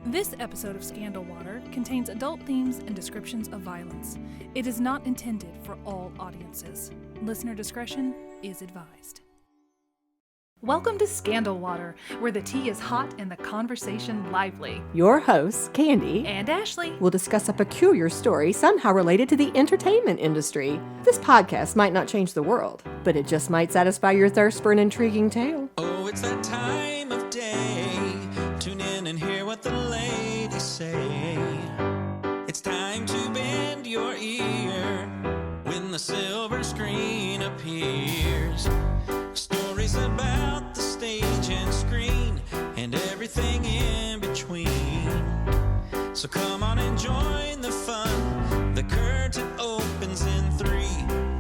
This episode of Scandal Water contains adult themes and descriptions of violence. It is not intended for all audiences. Listener discretion is advised. Welcome to Scandal Water, where the tea is hot and the conversation lively. Your hosts, Candy And Ashley, will discuss a peculiar story somehow related to the entertainment industry. This podcast might not change the world, but it just might satisfy your thirst for an intriguing tale. Oh, it's that time of day. Tune in and hear what the ladies say. It's time to bend your ear when the silver screen appears. Stories about the stage and screen and everything in between. So come on and join the fun. The curtain opens in 3,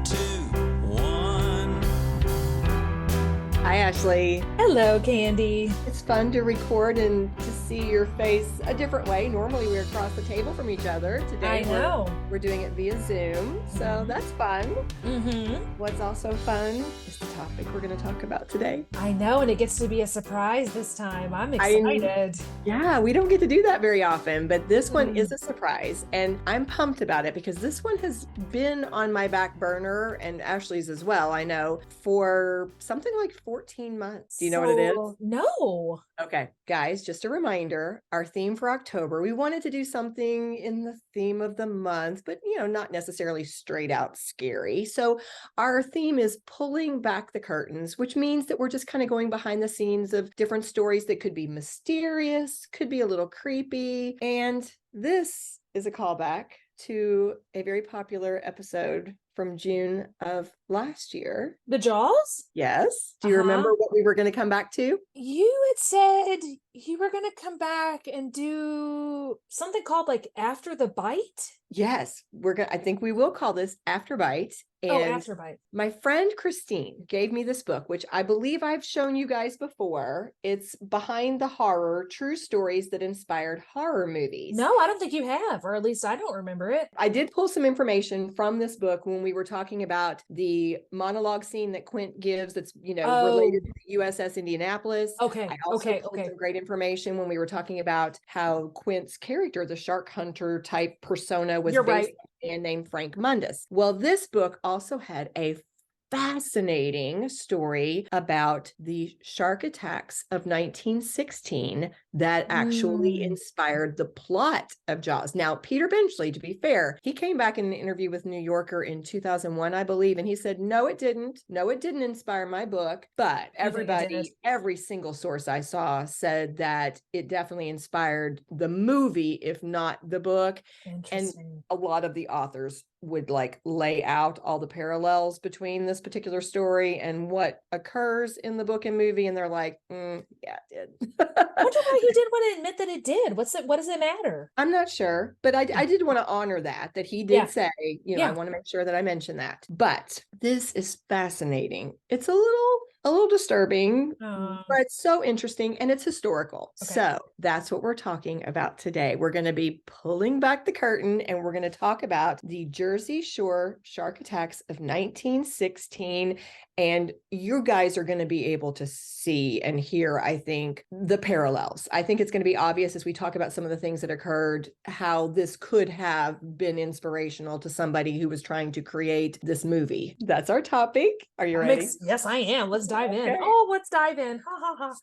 2, 1. Hi, Ashley. Hello, Candy. It's fun to record and to see your face a different way. Normally, we're across the table from each other. Today, I know. We're doing it via Zoom, so that's fun. Mm-hmm. What's also fun is the topic we're going to talk about today. I know, and it gets to be a surprise this time. I'm excited. Yeah, we don't get to do that very often, but this one is a surprise, and I'm pumped about it because this one has been on my back burner, and Ashley's as well, I know, for something like 14 months. Do you know what it is? No. Okay, guys, just a reminder, our theme for October, we wanted to do something in the theme of the month, but, not necessarily straight out scary. So our theme is pulling back the curtains, which means that we're just kind of going behind the scenes of different stories that could be mysterious, could be a little creepy. And this is a callback to a very popular episode from June of last year. The Jaws? Yes. Do you remember what we were going to come back to? You had said you were going to come back and do something called like After the Bite? Yes, I think we will call this Afterbite. And Afterbite. My friend Christine gave me this book, which I believe I've shown you guys before. It's Behind the Horror, True Stories That Inspired Horror Movies. No, I don't think you have, or at least I don't remember it. I did pull some information from this book when we were talking about the monologue scene that Quint gives that's, related to the USS Indianapolis. Okay, I also pulled some great information when we were talking about how Quint's character, the shark hunter type persona, was based on a man named Frank Mundus. Well, this book also had a fascinating story about the shark attacks of 1916 that actually inspired the plot of Jaws. Now, Peter Benchley, to be fair, he came back in an interview with New Yorker in 2001, I believe, and he said, no, it didn't. No, it didn't inspire my book. But every single source I saw said that it definitely inspired the movie, if not the book. And a lot of the authors would lay out all the parallels between this particular story and what occurs in the book and movie, and they're like, yeah, it did. I wonder why he didn't want to admit that it did. What does it matter? I'm not sure, but I did want to honor that he did say, I want to make sure that I mention that. But this is fascinating. It's a little disturbing, but it's so interesting and it's historical. Okay. So that's what we're talking about today. We're going to be pulling back the curtain and we're going to talk about the Jersey Shore shark attacks of 1916. And you guys are going to be able to see and hear, I think, the parallels. I think it's going to be obvious as we talk about some of the things that occurred, how this could have been inspirational to somebody who was trying to create this movie. That's our topic. Are you ready? Yes, I am. Let's dive in. Oh, let's dive in. Ha, ha,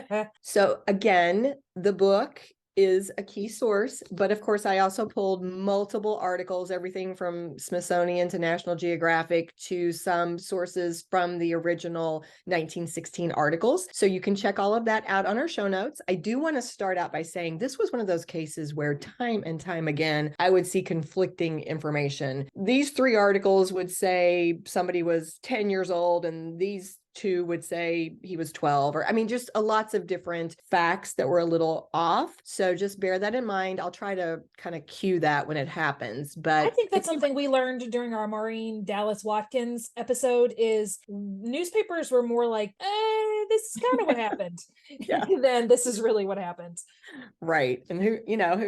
ha. So again, the book is a key source, but of course I also pulled multiple articles, everything from Smithsonian to National Geographic to some sources from the original 1916 articles. So you can check all of that out on our show notes. I do want to start out by saying this was one of those cases where time and time again, I would see conflicting information. These 3 articles would say somebody was 10 years old and these 2 would say he was 12, or just lots of different facts that were a little off. So just bear that in mind. I'll try to kind of cue that when it happens. But I think that's something we learned during our Maureen Dallas Watkins episode is newspapers were more like, this is kind of what happened. Then this is really what happened. Right. And who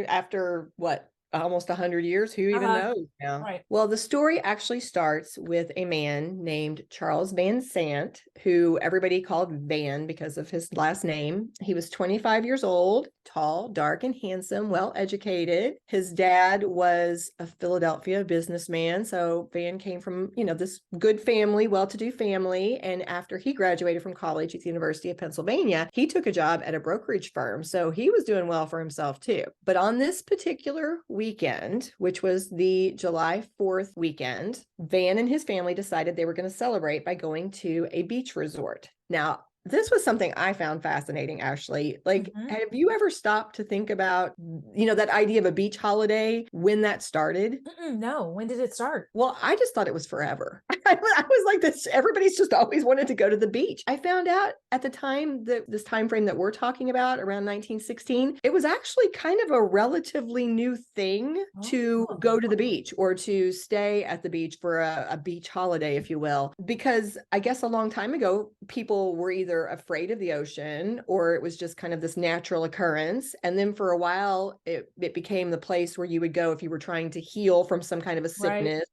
after what? Almost 100 years, who even knows now? Right. Well, the story actually starts with a man named Charles Vansant, who everybody called Van because of his last name. He was 25 years old, tall, dark, and handsome, well-educated. His dad was a Philadelphia businessman. So Van came from, this good family, well-to-do family. And after he graduated from college at the University of Pennsylvania, he took a job at a brokerage firm. So he was doing well for himself too. But on this particular weekend, which was the July 4th weekend, Van and his family decided they were going to celebrate by going to a beach resort. Now, this was something I found fascinating, Ashley. Like, have you ever stopped to think about, that idea of a beach holiday, when that started? No. When did it start? Well, I just thought it was forever. I was like this. Everybody's just always wanted to go to the beach. I found out at the time that this time frame that we're talking about, around 1916, it was actually kind of a relatively new thing to go to the beach or to stay at the beach for a beach holiday, if you will, because I guess a long time ago, people were either afraid of the ocean or it was just kind of this natural occurrence. And then for a while, it became the place where you would go if you were trying to heal from some kind of a sickness,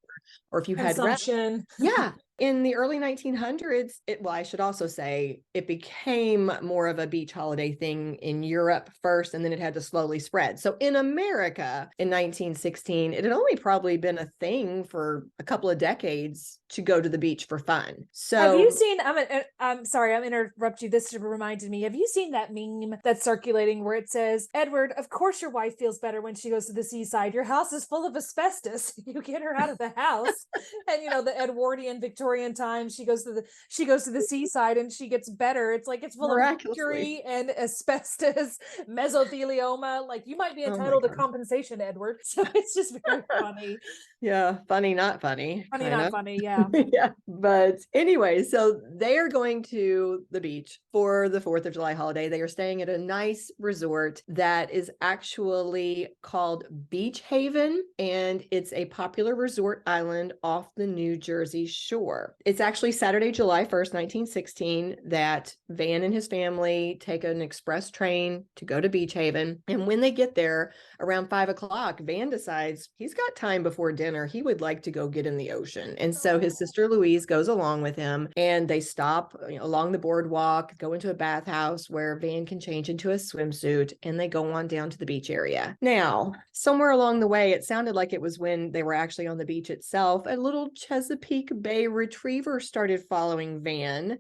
or if you had consumption. Yeah. In the early 1900s, I should also say it became more of a beach holiday thing in Europe first, and then it had to slowly spread. So in America in 1916, it had only probably been a thing for a couple of decades to go to the beach for fun. So have you seen, I'm sorry, I'm interrupt you. This reminded me, have you seen that meme that's circulating where it says, Edward, of course your wife feels better when she goes to the seaside. Your house is full of asbestos. You get her out of the house. And the Edwardian Victorian times, she goes to the seaside and she gets better. It's like it's full of mercury and asbestos, mesothelioma. Like, you might be entitled to compensation, Edward. So it's just very funny. Yeah, funny, not funny. Funny, not funny, yeah. Yeah. But anyway, so they are going to the beach for the 4th of July holiday. They are staying at a nice resort that is actually called Beach Haven, and it's a popular resort island off the New Jersey shore. It's actually Saturday, July 1st, 1916, that Van and his family take an express train to go to Beach Haven. And when they get there around 5 o'clock, Van decides he's got time before dinner. He would like to go get in the ocean. And so his sister Louise goes along with him, and they stop along the boardwalk, go into a bathhouse where Van can change into a swimsuit, and they go on down to the beach area. Now, somewhere along the way, it sounded like it was when they were actually on the beach itself, a little Chesapeake Bay retriever started following Van.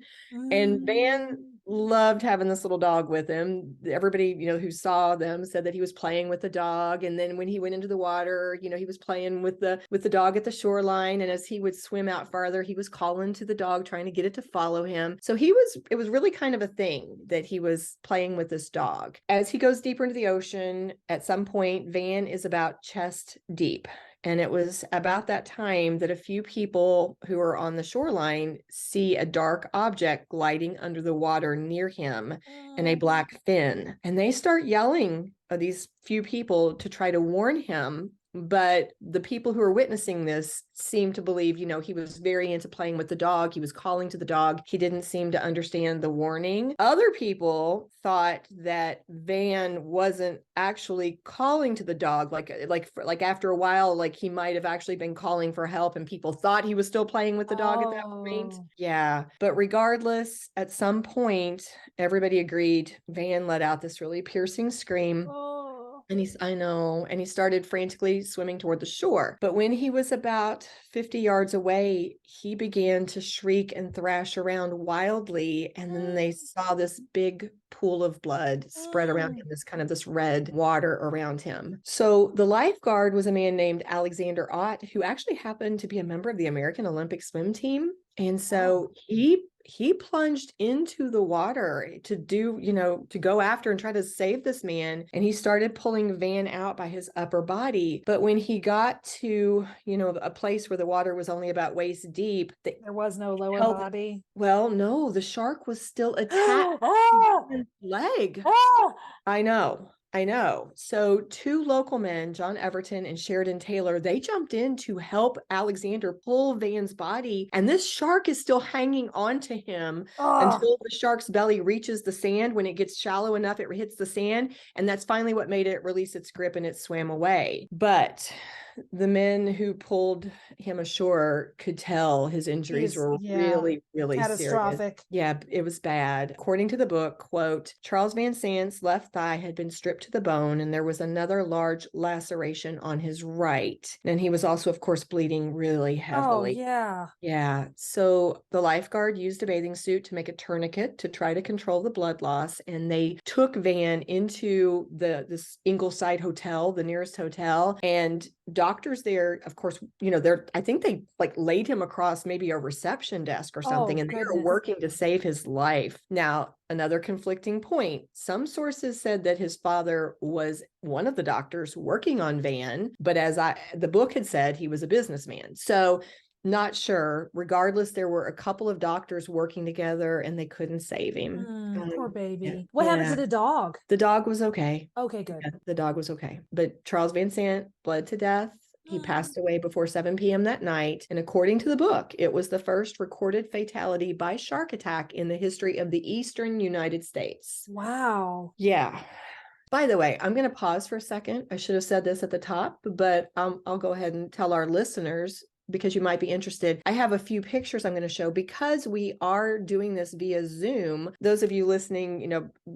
And Van loved having this little dog with him. Everybody, who saw them said that he was playing with the dog. And then when he went into the water, he was playing with the dog at the shoreline. And as he would swim out farther, he was calling to the dog, trying to get it to follow him. So it was really kind of a thing that he was playing with this dog. As he goes deeper into the ocean, at some point, Van is about chest deep. And it was about that time that a few people who are on the shoreline see a dark object gliding under the water near him and a black fin. And they start yelling at these few people to try to warn him. But the people who are witnessing this seem to believe, he was very into playing with the dog. He was calling to the dog. He didn't seem to understand the warning. Other people thought that Van wasn't actually calling to the dog. Like after a while, like he might have actually been calling for help, and people thought he was still playing with the dog at that point. Yeah. But regardless, at some point, everybody agreed Van let out this really piercing scream. And he started frantically swimming toward the shore. But when he was about 50 yards away, he began to shriek and thrash around wildly. And then they saw this big pool of blood spread around him, this red water around him. So the lifeguard was a man named Alexander Ott, who actually happened to be a member of the American Olympic swim team. And so he plunged into the water to go after and try to save this man. And he started pulling Van out by his upper body. But when he got to, a place where the water was only about waist deep, there was no lower body. Well, no, the shark was still attached to his leg. I know. So 2 local men, John Everton and Sheridan Taylor, they jumped in to help Alexander pull Van's body. And this shark is still hanging on to him until the shark's belly reaches the sand. When it gets shallow enough, it hits the sand. And that's finally what made it release its grip, and it swam away. But the men who pulled him ashore could tell his injuries were really, really catastrophic. serious. Yeah, it was bad. According to the book, quote, Charles Vansant's left thigh had been stripped to the bone, and there was another large laceration on his right. And he was also, of course, bleeding really heavily. Oh, yeah. Yeah. So the lifeguard used a bathing suit to make a tourniquet to try to control the blood loss. And they took Van into this Ingleside hotel, the nearest hotel. And doctors there, of course, I think they like laid him across maybe a reception desk or something, and they were working to save his life. Now, another conflicting point. Some sources said that his father was one of the doctors working on Van, but the book had said, he was a businessman. So not sure. Regardless, there were a couple of doctors working together and they couldn't save him. Poor baby. What happened to the dog? The dog was okay. Okay, good. Yeah, the dog was okay. But Charles Vansant bled to death. He passed away before 7 p.m. that night. And according to the book, it was the first recorded fatality by shark attack in the history of the eastern United States. Wow. Yeah. By the way, I'm going to pause for a second. I should have said this at the top, but I'll go ahead and tell our listeners, because you might be interested. I have a few pictures I'm going to show because we are doing this via Zoom. Those of you listening,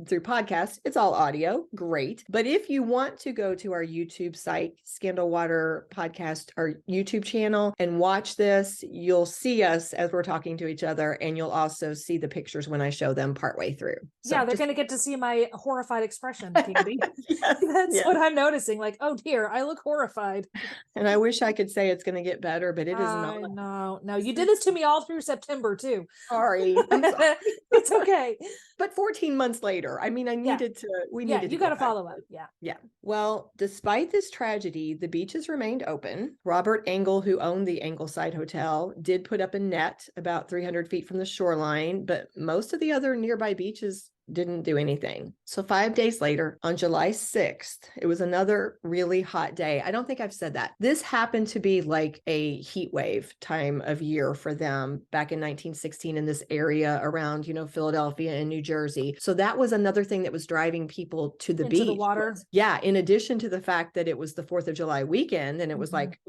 through podcasts, it's all audio. Great. But if you want to go to our YouTube site, Scandal Water Podcast, our YouTube channel, and watch this, you'll see us as we're talking to each other, and you'll also see the pictures when I show them partway through. So they're going to get to see my horrified expression, Candy. That's what I'm noticing. Like, oh dear, I look horrified. And I wish I could say it's going to get better, but it is not. No, you did this to me all through September too. Sorry. I'm sorry. It's okay. But 14 months later, I mean, we needed to. You got to follow up. Yeah. Well, despite this tragedy, the beaches remained open. Robert Engel, who owned the Ingleside Hotel, did put up a net about 300 feet from the shoreline, but most of the other nearby beaches didn't do anything. So 5 days later, on July 6th, it was another really hot day. I don't think I've said that. This happened to be like a heat wave time of year for them back in 1916 in this area around, Philadelphia and New Jersey. So that was another thing that was driving people to the beach. The water. Yeah. In addition to the fact that it was the 4th of July weekend and it was like,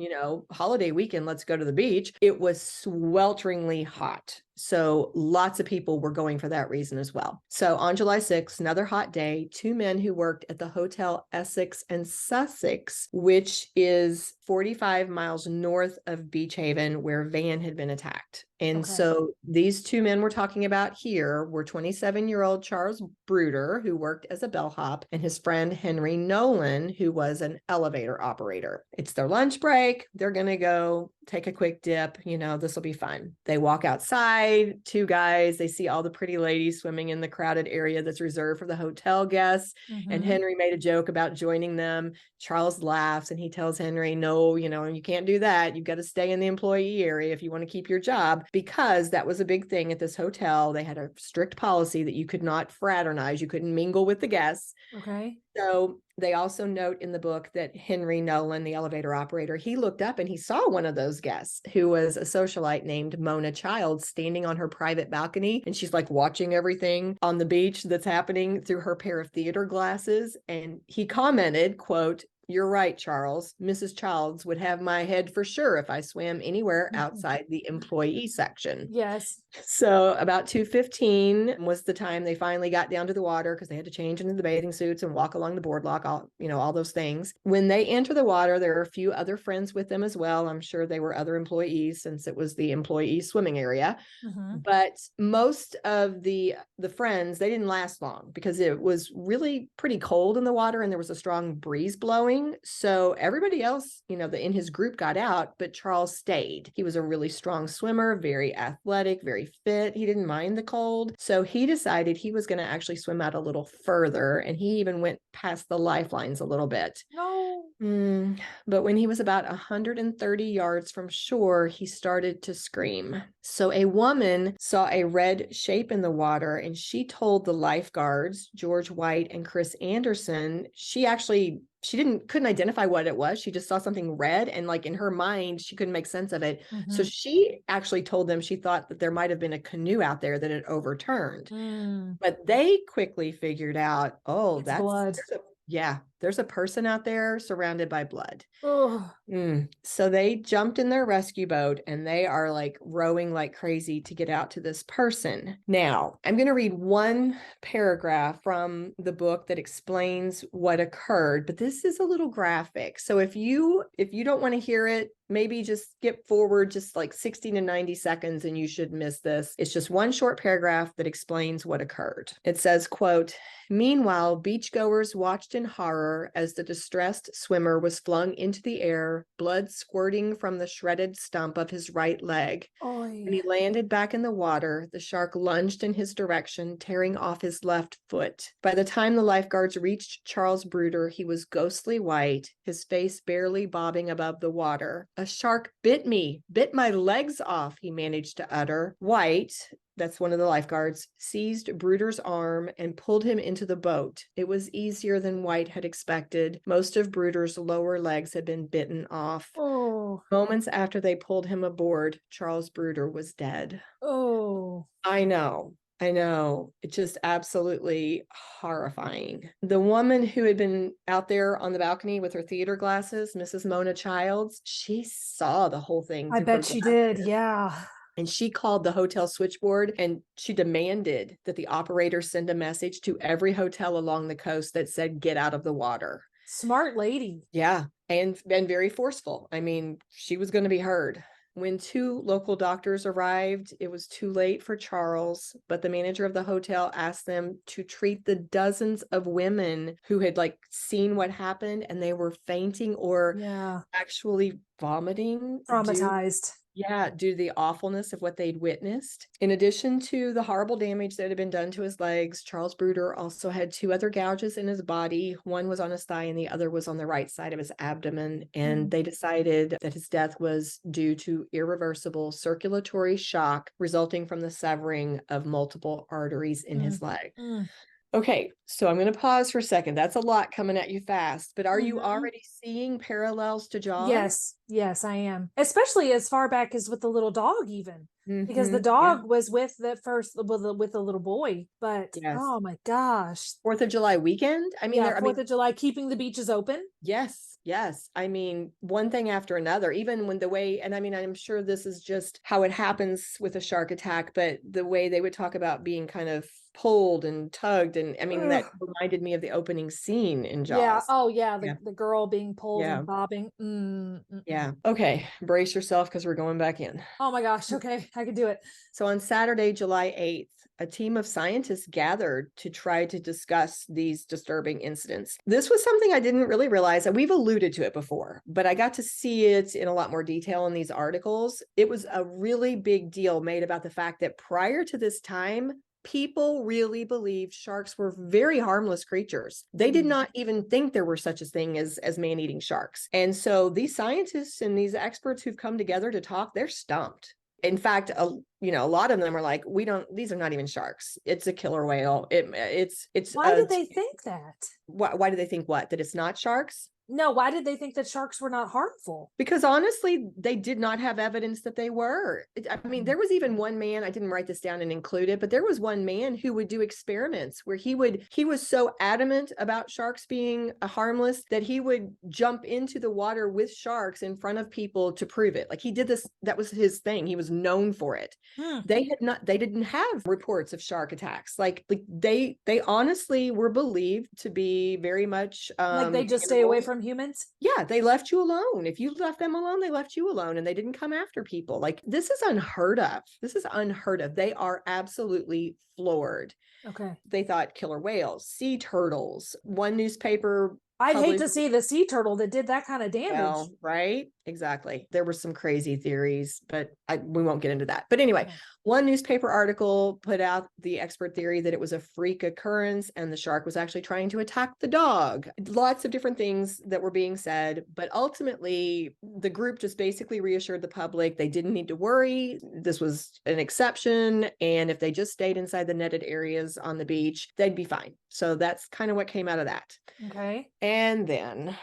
holiday weekend, let's go to the beach. It was swelteringly hot. So lots of people were going for that reason as well. So on July 6th, another hot day, 2 men who worked at the Hotel Essex and Sussex, which is 45 miles north of Beach Haven, where Van had been attacked. And so these 2 men we're talking about here were 27-year-old Charles Bruder, who worked as a bellhop, and his friend Henry Nolan, who was an elevator operator. It's their lunch break. They're going to go take a quick dip. This will be fun. They walk outside, 2 guys. They see all the pretty ladies swimming in the crowded area that's reserved for the hotel guests. And Henry made a joke about joining them. Charles laughs and he tells Henry, no, you can't do that. You've got to stay in the employee area if you want to keep your job, because that was a big thing at this hotel. They had a strict policy that you could not fraternize. You couldn't mingle with the guests. Okay. So they also note in the book that Henry Nolan, the elevator operator, he looked up and he saw one of those guests who was a socialite named Mona Childs standing on her private balcony. And she's like watching everything on the beach that's happening through her pair of theater glasses. And he commented, quote, "You're right, Charles. Mrs. Childs would have my head for sure if I swam anywhere outside the employee section." Yes. So about 2:15 was the time they finally got down to the water, because they had to change into the bathing suits and walk along the boardwalk, all those things. When they enter the water, there are a few other friends with them as well. I'm sure they were other employees, since it was the employee swimming area. But most of the friends, they didn't last long because it was really pretty cold in the water and there was a strong breeze blowing. So everybody else, in his group got out, but Charles stayed. He was a really strong swimmer, very athletic, very fit. He didn't mind the cold. So he decided he was going to actually swim out a little further. And he even went past the lifelines a little bit. No. But when he was about 130 yards from shore, he started to scream. So a woman saw a red shape in the water, and she told the lifeguards, George White and Chris Anderson, she couldn't identify what it was. She just saw something red, and like in her mind, she couldn't make sense of it. So she actually told them she thought that there might have been a canoe out there that had overturned. But they quickly figured out, that's blood. There's a person out there surrounded by blood. Oh, So they jumped in their rescue boat and they are like rowing like crazy to get out to this person. Now, I'm going to read one paragraph from the book that explains what occurred, but this is a little graphic. So if you don't want to hear it, maybe just skip forward just like 60 to 90 seconds and you should miss this. It's just one short paragraph that explains what occurred. It says, quote, "Meanwhile, beachgoers watched in horror as the distressed swimmer was flung into the air, blood squirting from the shredded stump of his right leg. oy. When he landed back in the water, the shark lunged in his direction, tearing off his left foot. By the time the lifeguards reached Charles Bruder, he was ghostly white, his face barely bobbing above the water. 'A shark bit me, bit my legs off,' he managed to utter. White," that's one of the lifeguards, "seized Bruder's arm and pulled him into the boat. It was easier than White had expected. Most of Bruder's lower legs had been bitten off. Oh, Moments after they pulled him aboard, Charles Bruder was dead." oh. I know. It's just absolutely horrifying. The woman who had been out there on the balcony with her theater glasses, Mrs. Mona Childs, she saw the whole thing. I through bet her she glasses. did. Yeah. And she called the hotel switchboard and she demanded that the operator send a message to every hotel along the coast that said, "Get out of the water." Smart lady. Yeah. And very forceful. I mean, she was going to be heard. When 2 local doctors arrived, it was too late for Charles, but the manager of the hotel asked them to treat the dozens of women who had like seen what happened and they were fainting or Yeah. actually vomiting Traumatized. due to the awfulness of what they'd witnessed. In addition to the horrible damage that had been done to his legs, Charles Bruder also had 2 other gouges in his body. One was on his thigh and the other was on the right side of his abdomen. And they decided that his death was due to irreversible circulatory shock resulting from the severing of multiple arteries in his leg. Okay, so I'm going to pause for a second. That's a lot coming at you fast, but are you already seeing parallels to Jaws? Yes, I am. Especially as far back as with the little dog, even because the Mhm, dog was with the first with the little boy. But Yes. oh my gosh, 4th of July weekend. I mean, yeah, 4th of July, keeping the beaches open. yes. I mean, one thing after another, even when the way, and I mean, I'm sure this is just how it happens with a shark attack, but the way they would talk about being kind of pulled and tugged. And I mean, that reminded me of the opening scene in Jaws. Yeah. Oh yeah, Yeah. the girl being pulled Yeah. and bobbing. Yeah. Okay. Brace yourself because we're going back in. Oh my gosh. Okay, I could do it. So on Saturday, July 8th, a team of scientists gathered to try to discuss these disturbing incidents. This was something I didn't really realize, and we've alluded to it before, but I got to see it in a lot more detail in these articles. It was a really big deal made about the fact that prior to this time, people really believed sharks were very harmless creatures. They did not even think there were such a thing as man-eating sharks. And so these scientists and these experts who've come together to talk, they're stumped. In fact, a lot of them are like, these are not even sharks. It's a killer whale. It's Why did they think that? Why do they think what? That it's not sharks? No, why did they think that sharks were not harmful? Because honestly, they did not have evidence that they were. I mean, there was even one man, I didn't write this down and include it, but there was one man who would do experiments where he was so adamant about sharks being harmless that he would jump into the water with sharks in front of people to prove it. Like he did this, that was his thing. He was known for it. They didn't have reports of shark attacks. Like they honestly were believed to be very much like they just stay away from humans. Yeah, they left you alone. If you left them alone, they left you alone and they didn't come after people. Like this is unheard of. They are absolutely floored. Okay. They thought killer whales, sea turtles. One newspaper I'd hate to see the sea turtle that did that kind of damage. Well, right? Exactly. There were some crazy theories, but we won't get into that. But anyway, one newspaper article put out the expert theory that it was a freak occurrence and the shark was actually trying to attack the dog. Lots of different things that were being said, but ultimately the group just basically reassured the public they didn't need to worry. This was an exception. And if they just stayed inside the netted areas on the beach, they'd be fine. So that's kind of what came out of that. Okay. And then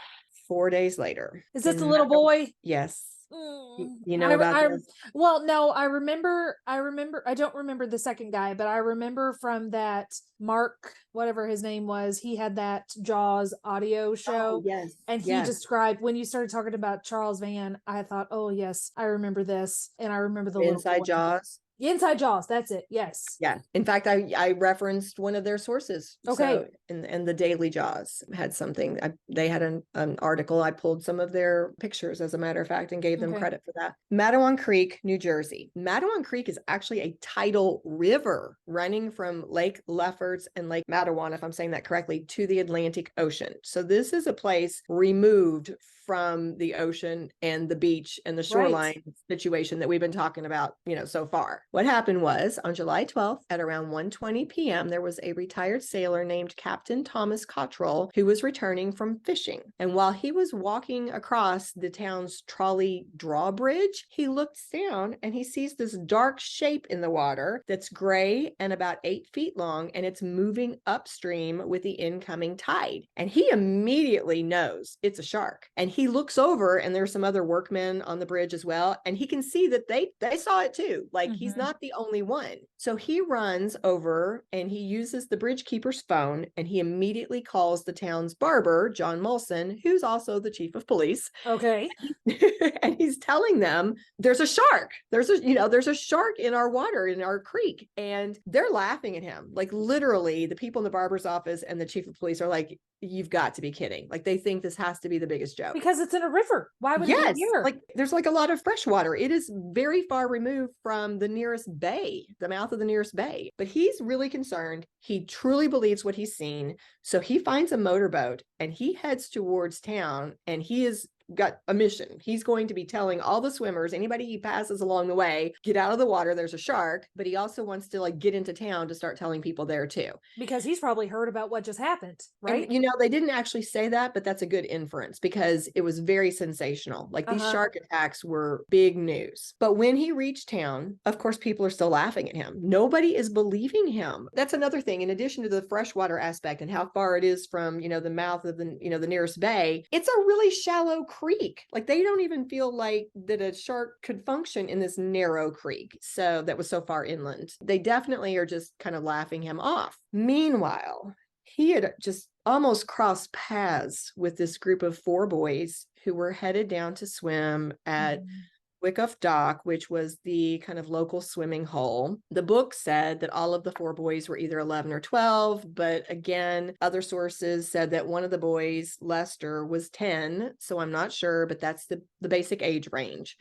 4 days later. Is this the little boy? Yes. You know about this? Well, no, I remember, I don't remember the second guy, but I remember from that Mark, whatever his name was, he had that Jaws audio show. Oh, yes. And he described, when you started talking about Charles Van, I thought, oh, yes, I remember this. And I remember the little Inside boy. Jaws. Inside Jaws, that's it. Yes. Yeah. In fact, I referenced one of their sources. Okay. So, and the Daily Jaws had something. They had an article. I pulled some of their pictures, as a matter of fact, and gave them credit for that. Matawan Creek, New Jersey. Matawan Creek is actually a tidal river running from Lake Lefferts and Lake Matawan, if I'm saying that correctly, to the Atlantic Ocean. So this is a place removed from the ocean and the beach and the shoreline situation that we've been talking about, so far. What happened was on July 12th at around 1:20 p.m., there was a retired sailor named Captain Thomas Cottrell who was returning from fishing. And while he was walking across the town's trolley drawbridge, he looks down and he sees this dark shape in the water that's gray and about 8 feet long, and it's moving upstream with the incoming tide. And he immediately knows it's a shark. And he looks over, and there's some other workmen on the bridge as well, and he can see that they saw it too. Like, he's not the only one. So he runs over and he uses the bridge keeper's phone, and he immediately calls the town's barber, John Molson, who's also the chief of police. Okay. And he's telling them there's a shark. There's a shark in our water, in our creek. And they're laughing at him. Like, literally, the people in the barber's office and the chief of police are like, you've got to be kidding. Like, they think this has to be the biggest joke. Because it's in a river. Why would it be here? Like, there's like a lot of fresh water. It is very far removed from the nearest bay, the mouth of the nearest bay. But he's really concerned. He truly believes what he's seen. So he finds a motorboat and he heads towards town, and he is got a mission. He's going to be telling all the swimmers, anybody he passes along the way, get out of the water, there's a shark. But he also wants to get into town to start telling people there too. Because he's probably heard about what just happened, right? And, they didn't actually say that, but that's a good inference because it was very sensational. Like, these shark attacks were big news. But when he reached town, of course, people are still laughing at him. Nobody is believing him. That's another thing. In addition to the freshwater aspect and how far it is from, the mouth of the nearest bay, it's a really shallow creek. Like, they don't even feel like that a shark could function in this narrow creek. So that was so far inland. They definitely are just kind of laughing him off. Meanwhile, he had just almost crossed paths with this group of 4 boys who were headed down to swim at Wyckoff Dock, which was the kind of local swimming hole. The book said that all of the 4 boys were either 11 or 12, but again, other sources said that one of the boys, Lester, was 10. So I'm not sure, but that's the basic age range.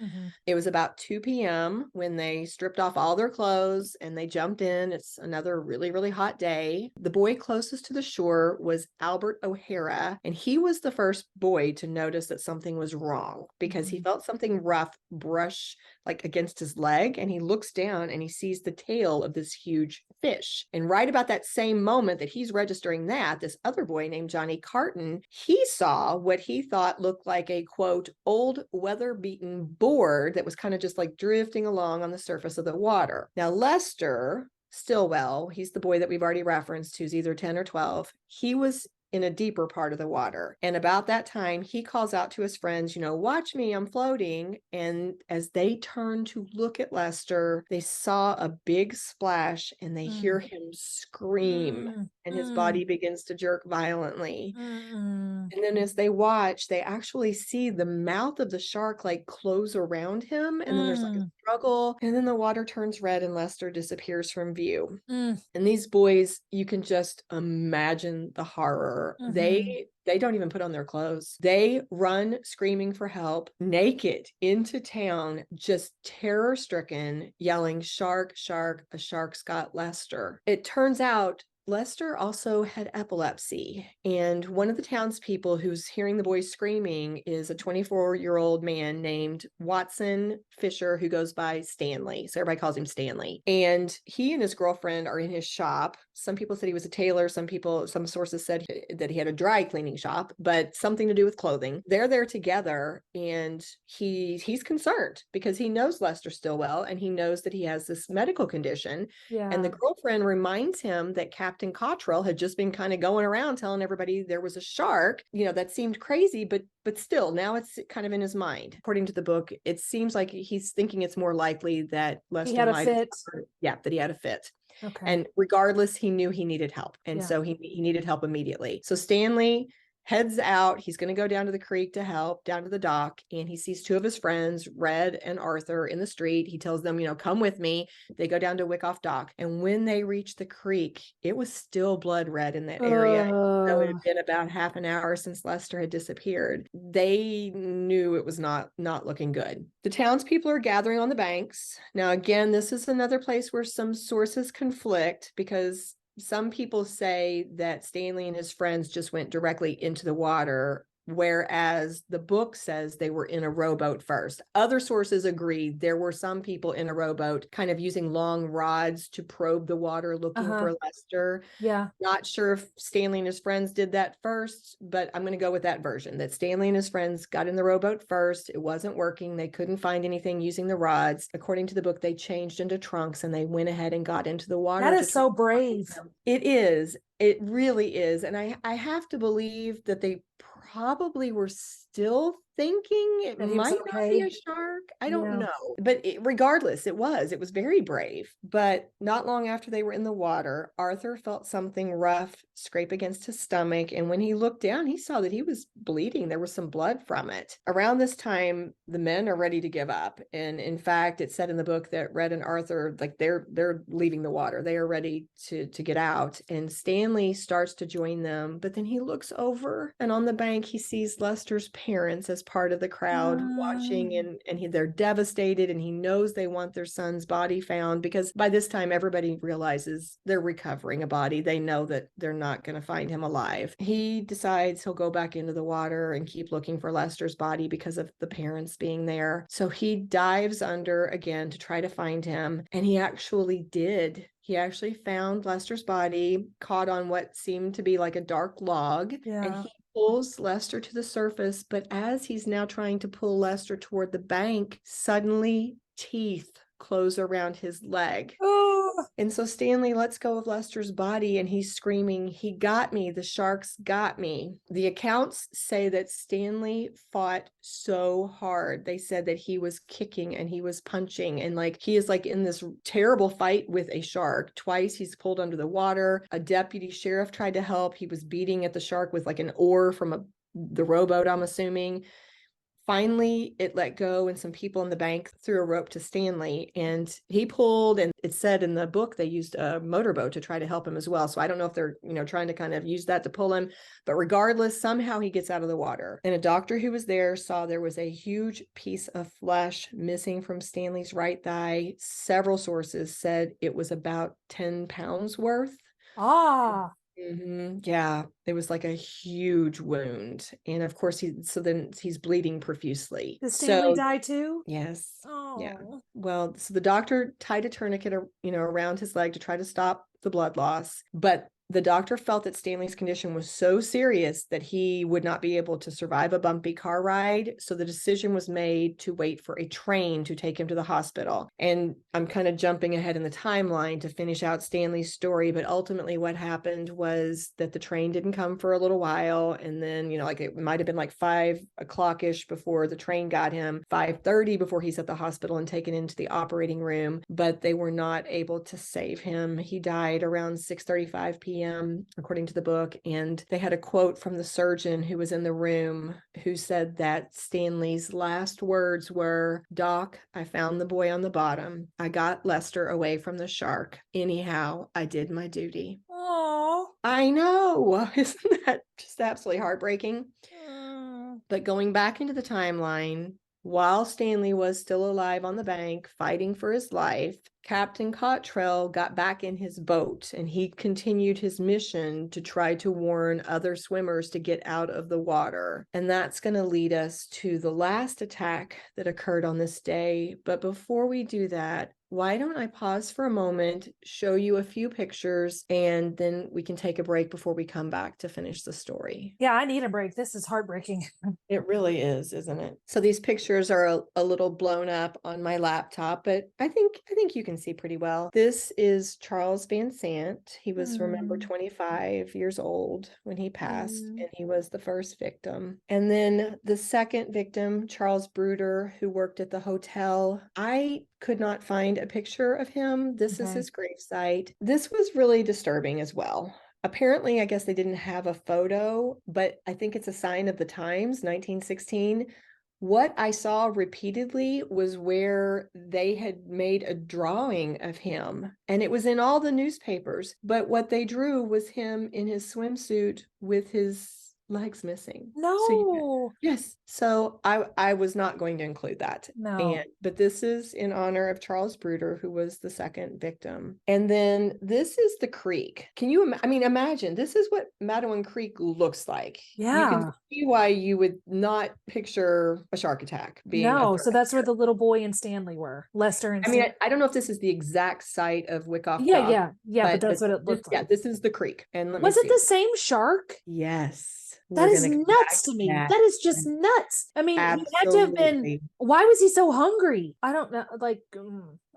It was about 2 p.m. when they stripped off all their clothes and they jumped in. It's another really, really hot day. The boy closest to the shore was Albert O'Hara, and he was the first boy to notice that something was wrong because he felt something rough brush against his leg, and he looks down and he sees the tail of this huge fish. And right about that same moment that he's registering that, this other boy named Johnny Carton, he saw what he thought looked like a, quote, old weather-beaten board that was kind of just drifting along on the surface of the water. Now, Lester Stillwell, he's the boy that we've already referenced, who's either 10 or 12. He was in a deeper part of the water. And about that time, he calls out to his friends, watch me, I'm floating. And as they turn to look at Lester, they saw a big splash and they hear him scream and his body begins to jerk violently. And then as they watch, they actually see the mouth of the shark close around him. And then there's a struggle. And then the water turns red and Lester disappears from view. And these boys, you can just imagine the horror. They don't even put on their clothes. They run screaming for help, naked, into town, just terror-stricken, yelling, "Shark, shark, a shark's got Lester." It turns out Lester also had epilepsy, and one of the townspeople who's hearing the boys screaming is a 24-year-old man named Watson Fisher, who goes by Stanley. So everybody calls him Stanley. And he and his girlfriend are in his shop Some people said he was a tailor. Some sources said that he had a dry cleaning shop, but something to do with clothing. They're there together, and he's concerned because he knows Lester Stillwell, and he knows that he has this medical condition. Yeah. And the girlfriend reminds him that Captain Cottrell had just been kind of going around telling everybody there was a shark. That seemed crazy, but still, now it's kind of in his mind. According to the book, it seems like he's thinking it's more likely that Lester had a fit. That he had a fit. Okay. And regardless, he knew he needed help. And so he needed help immediately. So Stanley heads out. He's going to go down to the creek to help, down to the dock. And he sees two of his friends, Red and Arthur, in the street. He tells them, come with me. They go down to Wyckoff Dock. And when they reach the creek, it was still blood red in that area. So it had been about half an hour since Lester had disappeared. They knew it was not looking good. The townspeople are gathering on the banks. Now, again, this is another place where some sources conflict, because some people say that Stanley and his friends just went directly into the water, whereas the book says they were in a rowboat first. Other sources agree there were some people in a rowboat kind of using long rods to probe the water looking for Lester. Yeah. Not sure if Stanley and his friends did that first, but I'm going to go with that version, that Stanley and his friends got in the rowboat first. It wasn't working. They couldn't find anything using the rods. According to the book, they changed into trunks and they went ahead and got into the water. That is so brave. It is. It really is. And I have to believe that they probably were still thinking it might not be a shark. I don't know. But regardless, it was very brave. But not long after they were in the water, Arthur felt something rough scrape against his stomach. And when he looked down, he saw that he was bleeding. There was some blood from it. Around this time, the men are ready to give up. And in fact, it said in the book that Red and Arthur, like they're leaving the water. They are ready to get out. And Stanley starts to join them. But then he looks over, and on the bank, he sees Lester's parents as part of the crowd watching, and they're devastated, and he knows they want their son's body found, because by this time everybody realizes they're recovering a body. They know that they're not going to find him alive. He decides he'll go back into the water and keep looking for Lester's body because of the parents being there. So he dives under again to try to find him, and he actually did. He actually found Lester's body caught on what seemed to be like a dark log, and he pulls Lester to the surface. But as he's now trying to pull Lester toward the bank, suddenly teeth close around his leg. And so Stanley lets go of Lester's body, and he's screaming, "He got me. The sharks got me." The accounts say that Stanley fought so hard. They said that he was kicking and he was punching, and he is in this terrible fight with a shark. Twice he's pulled under the water. A deputy sheriff tried to help. He was beating at the shark with an oar from the rowboat, I'm assuming. Finally, it let go, and some people in the bank threw a rope to Stanley, and he pulled, and it said in the book they used a motorboat to try to help him as well. So I don't know if they're, trying to kind of use that to pull him, but regardless, somehow he gets out of the water. And a doctor who was there saw there was a huge piece of flesh missing from Stanley's right thigh. Several sources said it was about 10 pounds worth. Yeah, it was a huge wound, and of course he's bleeding profusely. Does Stanley die too? Yes. Oh. Yeah. Well, so the doctor tied a tourniquet, around his leg to try to stop the blood loss, but the doctor felt that Stanley's condition was so serious that he would not be able to survive a bumpy car ride. So the decision was made to wait for a train to take him to the hospital. And I'm kind of jumping ahead in the timeline to finish out Stanley's story. But ultimately what happened was that the train didn't come for a little while. And then, it might have been 5 o'clock-ish before the train got him, 5:30 before he's at the hospital and taken into the operating room. But they were not able to save him. He died around 6:35 p.m. according to the book. And they had a quote from the surgeon who was in the room who said that Stanley's last words were, "Doc, I found the boy on the bottom. I got Lester away from the shark. Anyhow, I did my duty." Oh, I know. Isn't that just absolutely heartbreaking? But going back into the timeline, while Stanley was still alive on the bank fighting for his life, Captain Cottrell got back in his boat, and he continued his mission to try to warn other swimmers to get out of the water. And that's going to lead us to the last attack that occurred on this day. But before we do that, why don't I pause for a moment, show you a few pictures, and then we can take a break before we come back to finish the story. Yeah, I need a break. This is heartbreaking. It really is, isn't it? So these pictures are a little blown up on my laptop, but I think you can see pretty well. This is Charles Vansant. He was, remember, 25 years old when he passed, and he was the first victim. And then the second victim, Charles Bruder, who worked at the hotel. I could not find a picture of him. This is his gravesite. This was really disturbing as well. Apparently, I guess they didn't have a photo, but I think it's a sign of the times, 1916. What I saw repeatedly was where they had made a drawing of him, and it was in all the newspapers. But what they drew was him in his swimsuit with his legs missing. No. Yes. So I was not going to include that. No. But this is in honor of Charles Bruder, who was the second victim. And then this is the creek. Can you, imagine, this is what Matawan Creek looks like. Yeah. You can see why you would not picture a shark attack being. No. So that's where the little boy and Stanley were. Lester and Stanley. I don't know if this is the exact site of Wyckoff Dock. Yeah. But that's what it looked like. Yeah, this is the creek. And was it the same shark? Yes. That is nuts to me. That is just nuts. I mean, he had to have been. Why was he so hungry? I don't know. Like,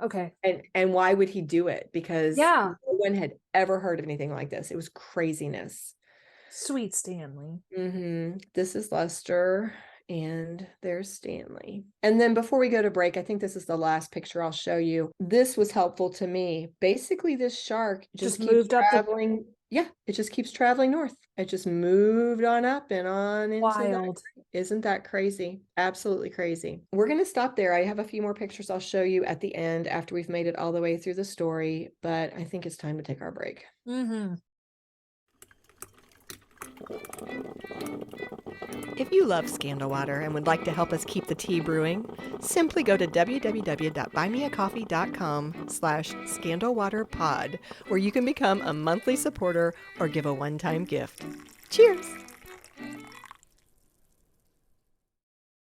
okay. And why would he do it? Because no one had ever heard of anything like this. It was craziness. Sweet Stanley. This is Lester, and there's Stanley. And then before we go to break, I think this is the last picture I'll show you. This was helpful to me. Basically, this shark just moved up traveling. Yeah, it just keeps traveling north. It just moved on up and on into wild. Isn't that crazy? Absolutely crazy. We're going to stop there. I have a few more pictures I'll show you at the end after we've made it all the way through the story, but I think it's time to take our break. If you love Scandal Water and would like to help us keep the tea brewing, simply go to www.buymeacoffee.com/scandalwaterpod, where you can become a monthly supporter or give a one-time gift. Cheers!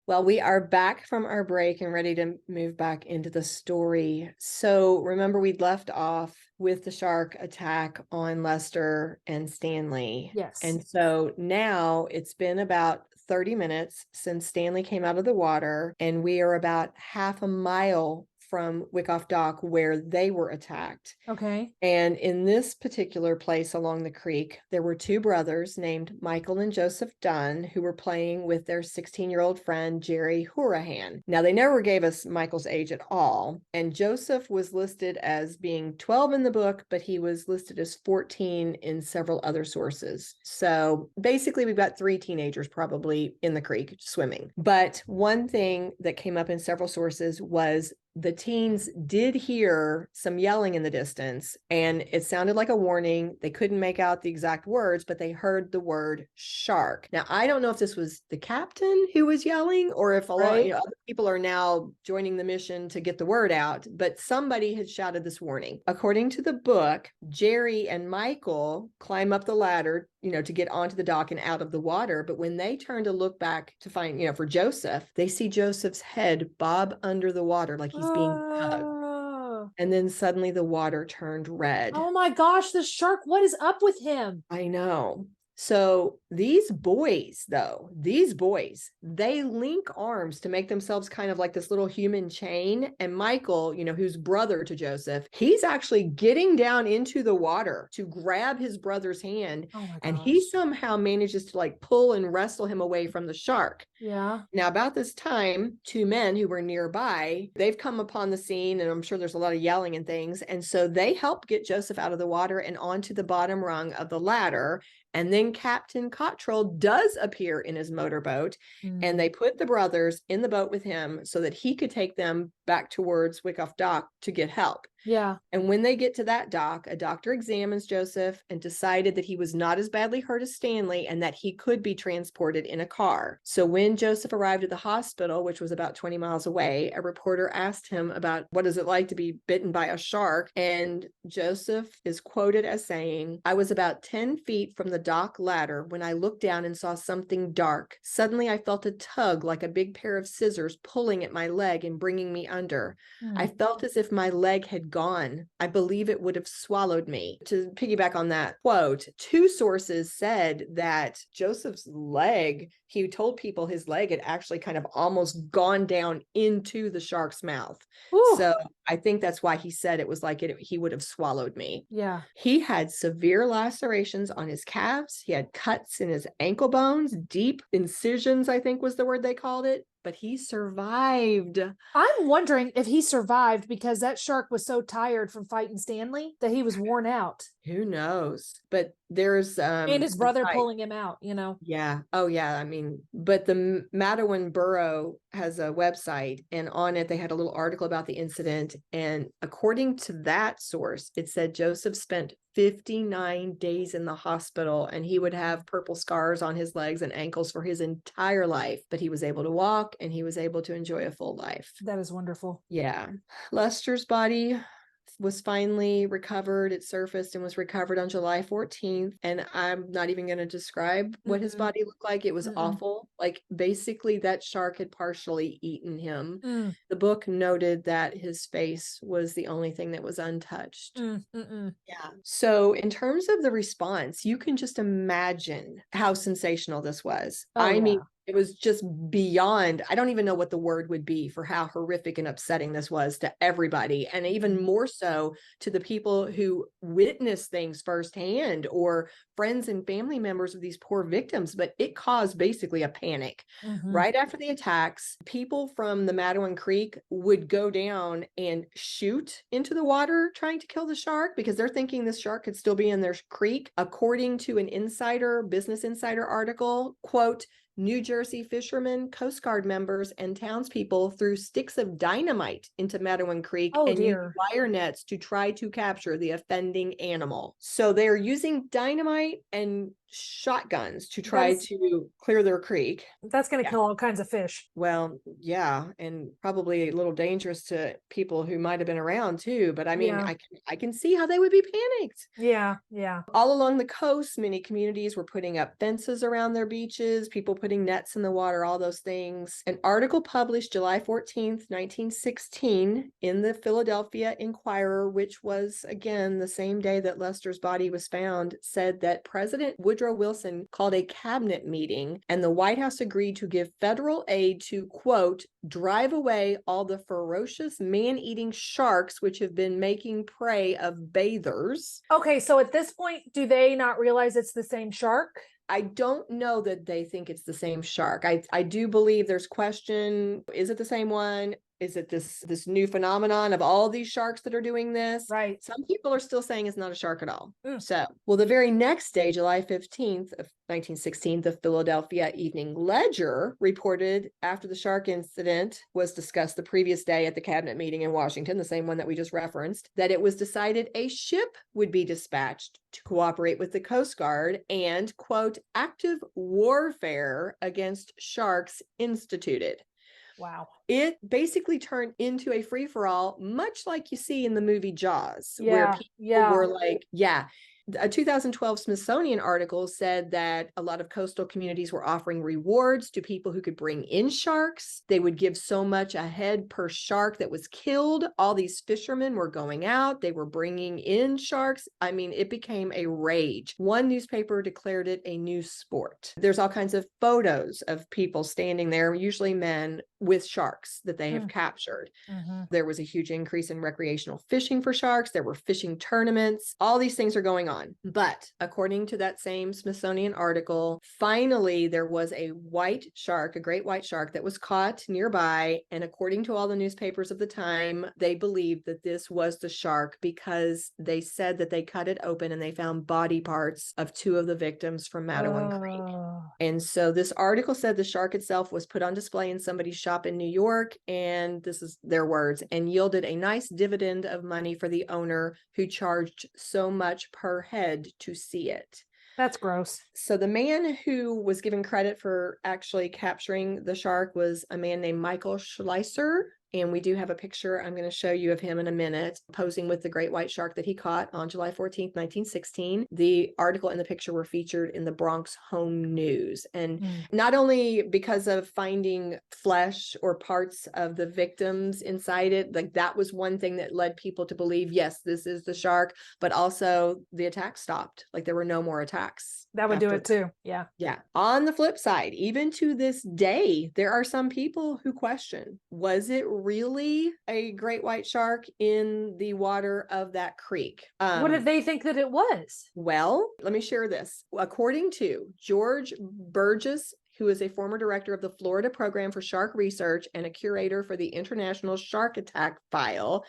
Well, we are back from our break and ready to move back into the story. So remember, we'd left off with the shark attack on Lester and Stanley. Yes. And so now it's been about 30 minutes since Stanley came out of the water, and we are about half a mile from Wyckoff Dock where they were attacked. Okay. And in this particular place along the creek, there were two brothers named Michael and Joseph Dunn who were playing with their 16-year-old friend, Jerry Hourahan. Now, they never gave us Michael's age at all. And Joseph was listed as being 12 in the book, but he was listed as 14 in several other sources. So basically, we've got 3 teenagers probably in the creek swimming. But one thing that came up in several sources was the teens did hear some yelling in the distance, and it sounded like a warning. They couldn't make out the exact words, but they heard the word shark. Now, I don't know if this was the captain who was yelling, or if a lot, other people are now joining the mission to get the word out, but somebody had shouted this warning. According to the book, Jerry and Michael climb up the ladder, to get onto the dock and out of the water. But when they turn to look back to find, for Joseph, they see Joseph's head bob under the water like he's being hugged. And then suddenly the water turned red. Oh my gosh, the shark, what is up with him? I know. So these boys, they link arms to make themselves kind of like this little human chain. And Michael, who's brother to Joseph, he's actually getting down into the water to grab his brother's hand. Oh my gosh. And he somehow manages to pull and wrestle him away from the shark. Yeah. Now, about this time, 2 men who were nearby, they've come upon the scene, and I'm sure there's a lot of yelling and things. And so they help get Joseph out of the water and onto the bottom rung of the ladder. And then Captain Cottrell does appear in his motorboat, and they put the brothers in the boat with him so that he could take them back towards Wyckoff Dock to get help. Yeah. And when they get to that dock, a doctor examines Joseph and decided that he was not as badly hurt as Stanley and that he could be transported in a car. So when Joseph arrived at the hospital, which was about 20 miles away, a reporter asked him about what is it like to be bitten by a shark. And Joseph is quoted as saying, "I was about 10 feet from the dock ladder when I looked down and saw something dark. Suddenly I felt a tug like a big pair of scissors pulling at my leg and bringing me under. I felt as if my leg had gone. I believe it would have swallowed me." To piggyback on that quote, two sources said that Joseph's leg, he told people his leg had actually kind of almost gone down into the shark's mouth. Ooh. So I think that's why he said it was like he would have swallowed me. Yeah. He had severe lacerations on his calves. He had cuts in his ankle bones, deep incisions, I think was the word they called it. But he survived. I'm wondering if he survived because that shark was so tired from fighting Stanley that he was worn out. Who knows? But there's and his brother pulling him out, Yeah. Oh yeah. I mean, but the Matawan Borough has a website, and on it they had a little article about the incident. And according to that source, it said Joseph spent 59 days in the hospital, and he would have purple scars on his legs and ankles for his entire life. But he was able to walk and he was able to enjoy a full life. That is wonderful. Yeah. Lester's body was finally recovered. It surfaced and was recovered on July 14th. And I'm not even going to describe what his body looked like. It was awful. Like basically that shark had partially eaten him. The book noted that his face was the only thing that was untouched. Yeah. So in terms of the response, you can just imagine how sensational this was. I mean, it was just beyond, I don't even know what the word would be for how horrific and upsetting this was to everybody. And even more so to the people who witnessed things firsthand or friends and family members of these poor victims. But it caused basically a panic. Right after the attacks, people from the Matawan Creek would go down and shoot into the water trying to kill the shark because they're thinking this shark could still be in their creek. According to an Business Insider article, quote, New Jersey fishermen, Coast Guard members, and townspeople threw sticks of dynamite into Matawan Creek and used wire nets to try to capture the offending animal. So they're using dynamite and shotguns to try to clear their creek. That's going to kill all kinds of fish. Well, yeah, and probably a little dangerous to people who might have been around too. But I mean, I can see how they would be panicked. Yeah. All along the coast, many communities were putting up fences around their beaches, people putting nets in the water, all those things. An article published July 14th, 1916 in the Philadelphia Inquirer, which was again the same day that Lester's body was found, said that President Woodrow Wilson called a cabinet meeting and the White House agreed to give federal aid to, quote, drive away all the ferocious man-eating sharks which have been making prey of bathers. Okay, so at this point, do they not realize it's the same shark? I don't know that they think it's the same shark. I do believe there's question, is it the same one? Is it this new phenomenon of all these sharks that are doing this? Right. Some people are still saying it's not a shark at all. So, well, the very next day, July 15th of 1916, the Philadelphia Evening Ledger reported after the shark incident was discussed the previous day at the cabinet meeting in Washington, the same one that we just referenced, that it was decided a ship would be dispatched to cooperate with the Coast Guard and, quote, active warfare against sharks instituted. Wow. It basically turned into a free-for-all, much like you see in the movie Jaws, where people were like, a 2012 Smithsonian article said that a lot of coastal communities were offering rewards to people who could bring in sharks. They would give so much a head per shark that was killed. All these fishermen were going out. They were bringing in sharks. I mean, it became a rage. One newspaper declared it a new sport. There's all kinds of photos of people standing there, usually men, with sharks that they have captured. There was a huge increase in recreational fishing for sharks. There were fishing tournaments. All these things are going on. But according to that same Smithsonian article, finally there was a white shark, a great white shark that was caught nearby. And according to all the newspapers of the time, they believed that this was the shark because they said that they cut it open and they found body parts of two of the victims from Matawan Creek. And so this article said the shark itself was put on display in somebody's shop in New York, and this is their words, and yielded a nice dividend of money for the owner who charged so much per head to see it. That's gross. So the man who was given credit for actually capturing the shark was a man named Michael Schleicher. And we do have a picture I'm going to show you of him in a minute, posing with the great white shark that he caught on July 14th, 1916. The article and the picture were featured in the Bronx Home News. And not only because of finding flesh or parts of the victims inside it, like that was one thing that led people to believe, yes, this is the shark, but also the attack stopped. Like there were no more attacks. That would do it too. Yeah. Yeah. On the flip side, even to this day, there are some people who question, was it really a great white shark in the water of that creek? What did they think that it was? Well, let me share this. According to George Burgess, who is a former director of the Florida Program for Shark Research and a curator for the International Shark Attack File,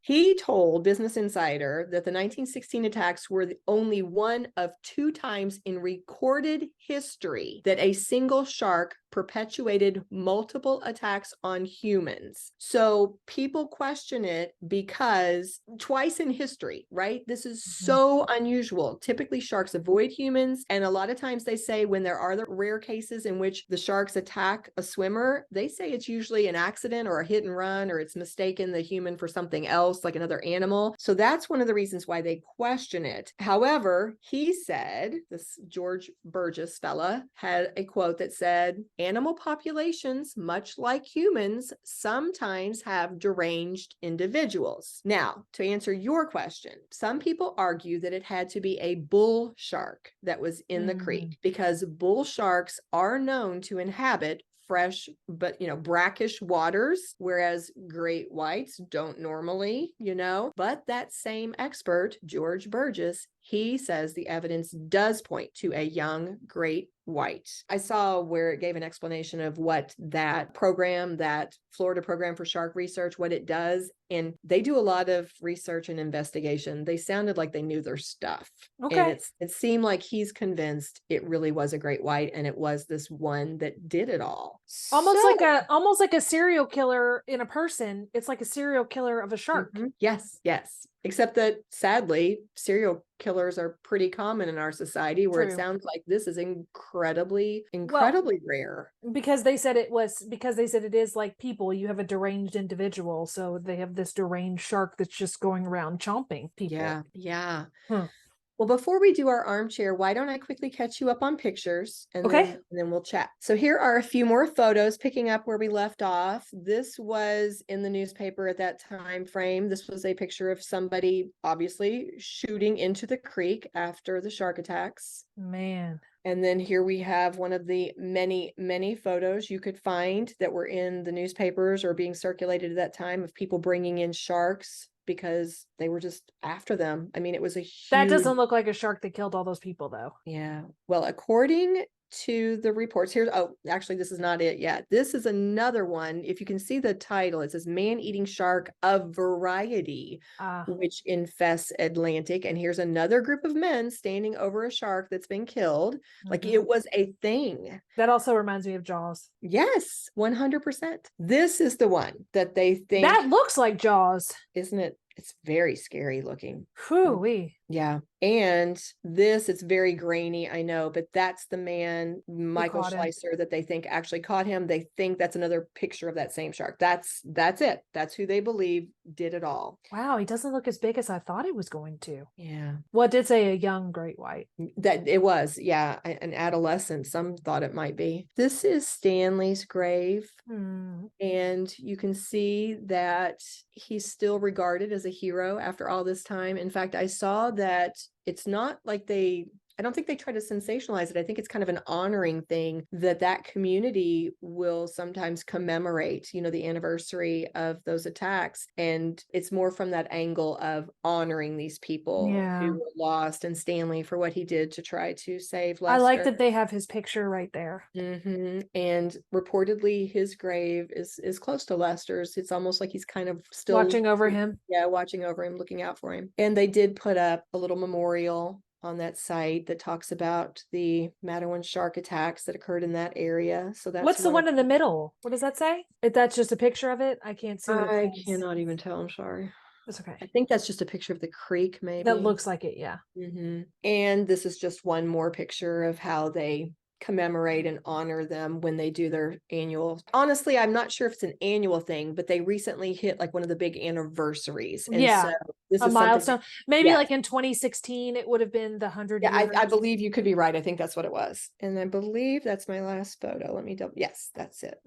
he told Business Insider that the 1916 attacks were only one of 2 times in recorded history that a single shark perpetuated multiple attacks on humans. So people question it because twice in history, right? This is so unusual. Typically sharks avoid humans. And a lot of times they say when there are the rare cases in which the sharks attack a swimmer, they say it's usually an accident or a hit and run, or it's mistaken the human for something else, like another animal. So that's one of the reasons why they question it. However, he said, this George Burgess fella had a quote that said, animal populations, much like humans, sometimes have deranged individuals. Now, to answer your question, some people argue that it had to be a bull shark that was in the creek, because bull sharks are known to inhabit fresh but brackish waters, whereas great whites don't normally, but that same expert, George Burgess, he says the evidence does point to a young great white. I saw where it gave an explanation of what that program, that Florida Program for Shark Research, what it does. And they do a lot of research and investigation. They sounded like they knew their stuff. Okay. And it seemed like he's convinced it really was a great white, and it was this one that did it all. Almost like a serial killer in a person. It's like a serial killer of a shark. Yes. Except that sadly, serial killers are pretty common in our society, where it sounds like this is incredibly rare. Because they said it is like people. You have a deranged individual, so they have this deranged shark that's just going around chomping people. Yeah. Well, before we do our armchair, why don't I quickly catch you up on pictures, and then we'll chat. So here are a few more photos, picking up where we left off. This was in the newspaper at that time frame. This was a picture of somebody obviously shooting into the creek after the shark attacks. Man. And then here we have one of the many, many photos you could find that were in the newspapers or being circulated at that time of people bringing in sharks because they were just after them. I mean, it was a huge... That doesn't look like a shark that killed all those people, though. Yeah. Well, according to the reports here, actually, this is not it yet. This is another one. If you can see the title, it says man-eating shark of variety, which infests Atlantic. And here's another group of men standing over a shark that's been killed. Like it was a thing. That also reminds me of Jaws. Yes, 100%. This is the one that they think... That looks like Jaws. Isn't it? It's very scary looking. Whew-wee. Yeah. And it's very grainy, I know, but that's the man, Michael Schleicher, that they think actually caught him. They think that's another picture of that same shark. That's it. That's who they believe did it all. Wow, he doesn't look as big as I thought he was going to. Yeah. Well, it did say a young great white. That it was, yeah, an adolescent. Some thought it might be. This is Stanley's grave. And you can see that he's still regarded as a hero after all this time. In fact, I saw that it's not like I don't think they try to sensationalize it. I think it's kind of an honoring thing that community will sometimes commemorate, the anniversary of those attacks. And it's more from that angle of honoring these people who were lost, and Stanley for what he did to try to save Lester. I like that they have his picture right there. And reportedly his grave is close to Lester's. It's almost like he's kind of still watching over him. Yeah, watching over him, looking out for him. And they did put up a little memorial on that site that talks about the Matawan shark attacks that occurred in that area. So that's what's the one in the middle? What does that say? If that's just a picture of it, I can't see what I cannot even tell. I'm sorry. That's okay. I think that's just a picture of the creek, maybe. That looks like it, yeah. And this is just one more picture of how they commemorate and honor them when they do their annual. Honestly, I'm not sure if it's an annual thing, but they recently hit like one of the big anniversaries. And yeah. so this a is milestone. Maybe yes. like in 2016, it would have been the 100 Yeah, years. I believe you could be right. I think that's what it was. And I believe that's my last photo. Let me double. Yes, that's it.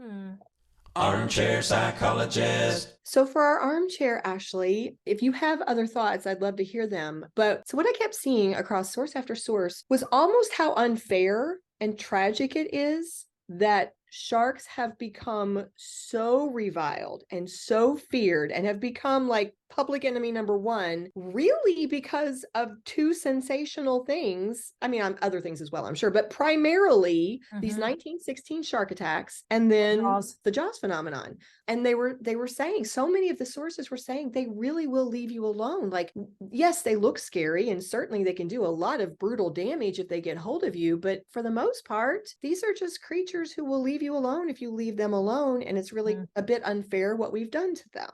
Armchair psychologist. So for our armchair, Ashley, if you have other thoughts, I'd love to hear them. But so what I kept seeing across source after source was almost how unfair and tragic it is that sharks have become so reviled and so feared and have become like public enemy number one, really because of two sensational things. I mean, other things as well, I'm sure, but primarily these 1916 shark attacks and then the Jaws phenomenon. And they were saying, so many of the sources were saying they really will leave you alone. Like, yes, they look scary and certainly they can do a lot of brutal damage if they get hold of you. But for the most part, these are just creatures who will leave you alone if you leave them alone. And it's really a bit unfair what we've done to them.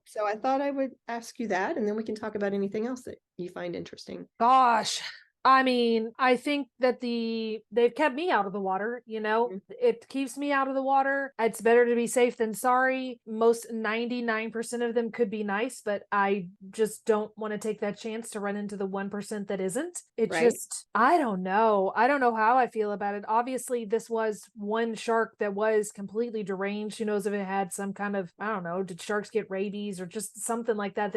So I thought I would ask you that, and then we can talk about anything else that you find interesting. Gosh, I mean, I think that they've kept me out of the water, you know, it keeps me out of the water. It's better to be safe than sorry. Most 99% of them could be nice, but I just don't want to take that chance to run into the 1% that isn't. It just, I don't know. I don't know how I feel about it. Obviously, this was one shark that was completely deranged. Who knows if it had some kind of, I don't know, did sharks get rabies or just something like that?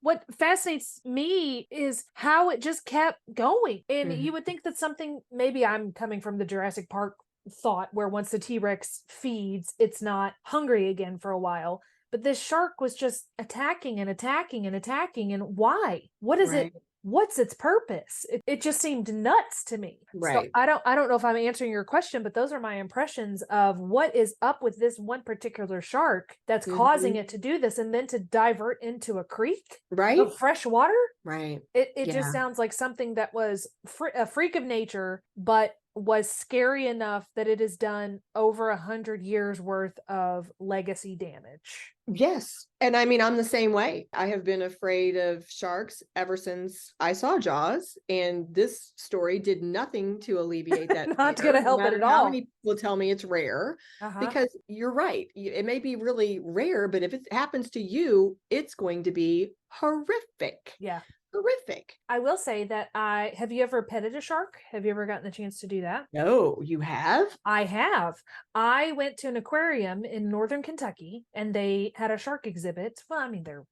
What fascinates me is how it just kept going. And you would think that something, maybe I'm coming from the Jurassic Park thought where once the T-Rex feeds, it's not hungry again for a while. But this shark was just attacking and attacking and attacking. And why? What is it? What's its purpose? It just seemed nuts to me. So I don't know if I'm answering your question, but those are my impressions of what is up with this one particular shark that's causing it to do this, and then to divert into a creek, of fresh water. It just sounds like something that was a freak of nature, but was scary enough that it has done over 100 years worth of legacy damage. Yes. And I mean, I'm the same way. I have been afraid of sharks ever since I saw Jaws. And this story did nothing to alleviate that. Not going to help it at all. How many people tell me it's rare? Because you're right. It may be really rare, but if it happens to you, it's going to be horrific. Yeah. Horrific. I will say that have you ever petted a shark? Have you ever gotten the chance to do that? No, you have? I have. I went to an aquarium in northern Kentucky and they had a shark exhibit. Well, I mean, they're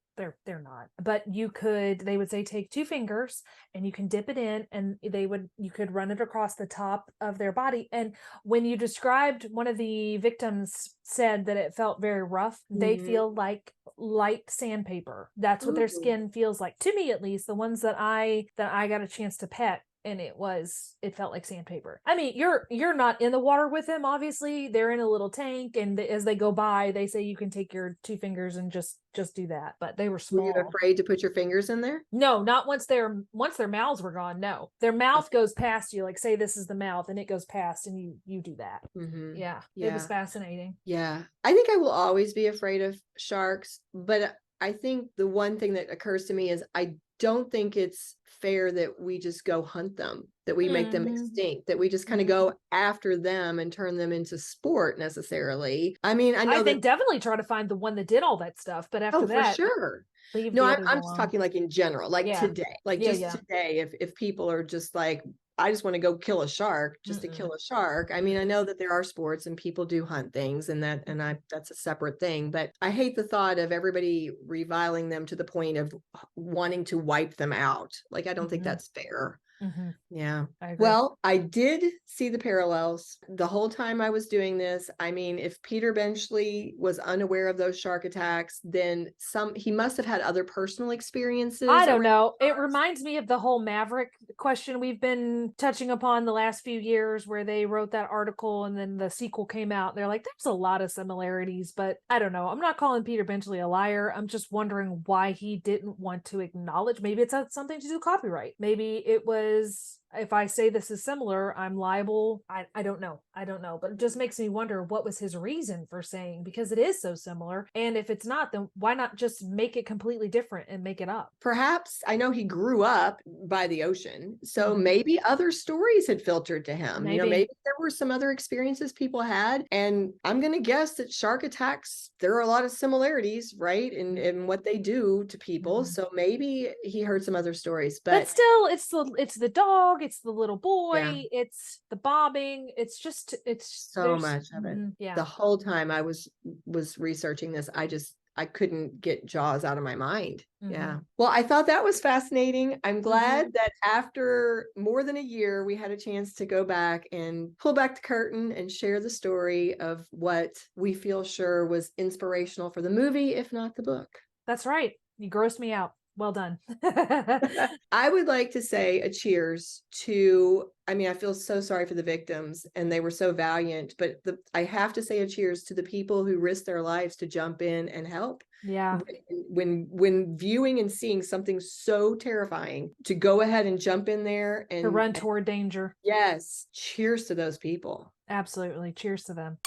not, but they would say take 2 fingers and you can dip it in, and you could run it across the top of their body. And when you described, one of the victims said that it felt very rough. They feel like light sandpaper. That's what their skin feels like, to me at least. The ones that I got a chance to pet, and it felt like sandpaper. I mean, you're not in the water with them, obviously. They're in a little tank, and as they go by, they say you can take your 2 fingers and just do that. But they were small. Were you afraid to put your fingers in there? No, not once their mouths were gone. No, their mouth goes past you. Like, say this is the mouth, and it goes past, and you do that. Yeah, it was fascinating. Yeah, I think I will always be afraid of sharks, but I think the one thing that occurs to me is I don't think it's fair that we just go hunt them, that we make them extinct, that we just kind of go after them and turn them into sport necessarily. I mean, I think definitely try to find the one that did all that stuff, but after that, for sure. No, I'm just talking like in general, like today, like today, if people are just like, I just want to go kill a shark just to kill a shark. I mean, I know that there are sports and people do hunt things, and that's a separate thing, but I hate the thought of everybody reviling them to the point of wanting to wipe them out. Like, I don't think that's fair. Yeah. Well, I did see the parallels the whole time I was doing this. I mean, if Peter Benchley was unaware of those shark attacks, then he must have had other personal experiences. I don't know. It reminds me of the whole Maverick question we've been touching upon the last few years, where they wrote that article and then the sequel came out. They're like, there's a lot of similarities, but I don't know. I'm not calling Peter Benchley a liar. I'm just wondering why he didn't want to acknowledge. Maybe it's something to do with copyright. Maybe it was because if I say this is similar, I'm liable. I don't know. But it just makes me wonder, what was his reason for saying, because it is so similar. And if it's not, then why not just make it completely different and make it up? Perhaps, I know he grew up by the ocean, so maybe other stories had filtered to him. Maybe there were some other experiences people had. And I'm going to guess that shark attacks, there are a lot of similarities, right? In what they do to people. So maybe he heard some other stories, but still, it's the dog, it's the little boy, it's the bobbing, it's so much of it. Yeah. The whole time I was researching this, I couldn't get Jaws out of my mind. Yeah. Well, I thought that was fascinating. I'm glad that after more than a year, we had a chance to go back and pull back the curtain and share the story of what we feel sure was inspirational for the movie, if not the book. That's right. You grossed me out. Well done. I would like to say a cheers to, I feel so sorry for the victims, and they were so valiant, but I have to say a cheers to the people who risked their lives to jump in and help. Yeah. When viewing and seeing something so terrifying, to go ahead and jump in there and to run toward danger. Yes. Cheers to those people. Absolutely. Cheers to them.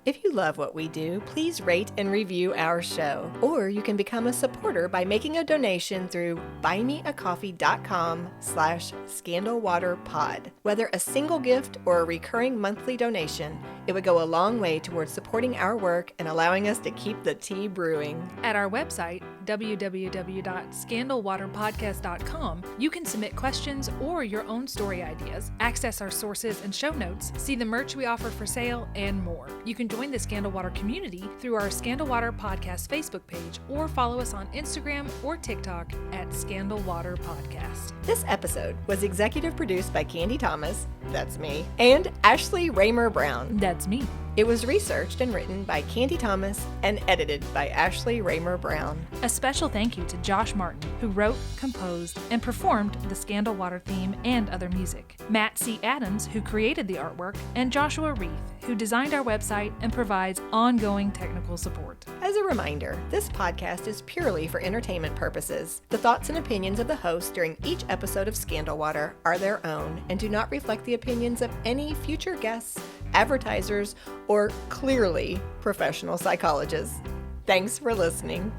If you love what we do, please rate and review our show. Or you can become a supporter by making a donation through buymeacoffee.com/scandalwaterpod. Whether a single gift or a recurring monthly donation, it would go a long way towards supporting our work and allowing us to keep the tea brewing. At our website, www.scandalwaterpodcast.com, you can submit questions or your own story ideas, access our sources and show notes, see the merch we offer for sale, and more. You can join the Scandal Water community through our Scandal Water Podcast Facebook page, or follow us on Instagram or TikTok at Scandal Water Podcast. This episode was executive produced by Candy Thomas, that's me, and Ashley Raymer Brown, that's me. It was researched and written by Candy Thomas and edited by Ashley Raymer Brown. A special thank you to Josh Martin, who wrote, composed, and performed the Scandal Water theme and other music. Matt C. Adams, who created the artwork, and Joshua Reith, who designed our website and provides ongoing technical support. As a reminder, this podcast is purely for entertainment purposes. The thoughts and opinions of the host during each episode of Scandal Water are their own and do not reflect the opinions of any future guests, advertisers, or clearly professional psychologists. Thanks for listening.